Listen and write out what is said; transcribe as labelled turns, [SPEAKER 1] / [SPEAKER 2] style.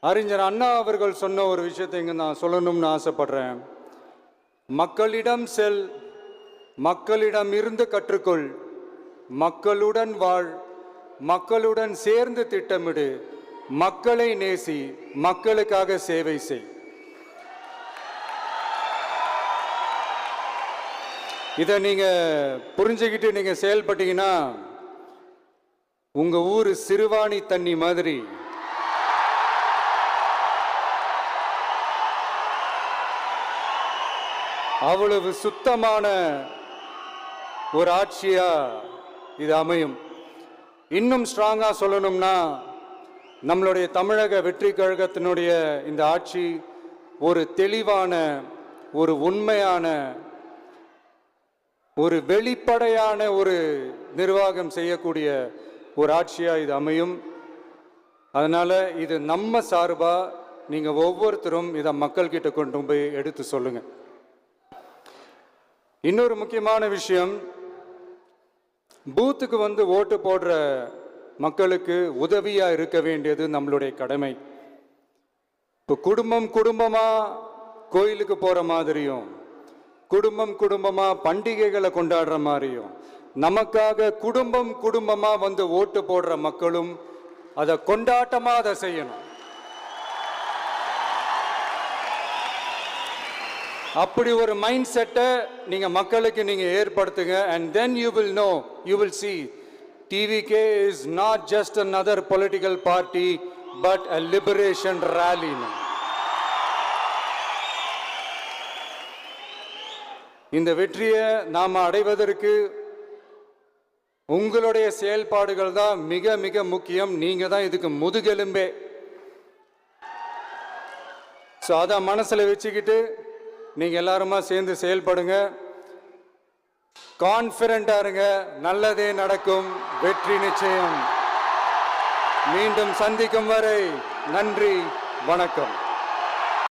[SPEAKER 1] அறிஞர் அண்ணா அவர்கள் சொன்ன ஒரு விஷயத்தை இங்கே நான் சொல்லணும்னு ஆசைப்படுறேன். மக்களிடம் செல், மக்களிடம் இருந்து கற்றுக்கொள், மக்களுடன் வாழ், மக்களுடன் சேர்ந்து திட்டமிடு, மக்களை நேசி, மக்களுக்காக சேவை செய். இதை நீங்கள் புரிஞ்சுக்கிட்டு நீங்கள் செயல்பட்டீங்கன்னா உங்கள் ஊர் சிறுவாணி தண்ணி மாதிரி அவ்வளவு சுத்தமான ஒரு ஆட்சியா இது அமையும். இன்னும் ஸ்ட்ராங்கா சொல்லணும்னா நம்மளுடைய தமிழக வெற்றி கழகத்தினுடைய இந்த ஆட்சி ஒரு தெளிவான, ஒரு உண்மையான, ஒரு வெளிப்படையான ஒரு நிர்வாகம் செய்யக்கூடிய ஒரு ஆட்சியா இது அமையும். அதனால இது நம்ம சார்பா நீங்க ஒவ்வொருத்தரும் இதை மக்கள்கிட்ட கொண்டு போய் எடுத்து சொல்லுங்க. இன்னொரு முக்கியமான விஷயம், பூத்துக்கு வந்து ஓட்டு போடுற மக்களுக்கு உதவியா இருக்க வேண்டியது நம்மளுடைய கடமை. இப்போ குடும்பம் குடும்பமா கோயிலுக்கு போற மாதிரியும், குடும்பம் குடும்பமா பண்டிகைகளை கொண்டாடுற மாதிரியும், நமக்காக குடும்பம் குடும்பமா வந்து ஓட்டு போடுற மக்களும் அதை கொண்டாட்டமா அதை செய்யணும். அப்படி ஒரு மைண்ட் செட்டை நீங்க மக்களுக்கு நீங்க ஏற்படுத்துங்க. and then you will know, you will see TVK is not just another political party but a liberation rally. இந்த வெற்றியை நாம அடைவதற்கு உங்களுடைய செயல்பாடுகள் தான் மிக மிக முக்கியம். நீங்க தான் இதுக்கு முதுகெலும்பே. ஸோ அதை மனசுல வச்சுக்கிட்டு நீங்க எல்லாருமா சேர்ந்து செயல்படுங்க. கான்ஃபிடென்ட்டா இருங்க, நல்லதே நடக்கும், வெற்றி நிச்சயம். மீண்டும் சந்திக்கும் வரை நன்றி, வணக்கம்.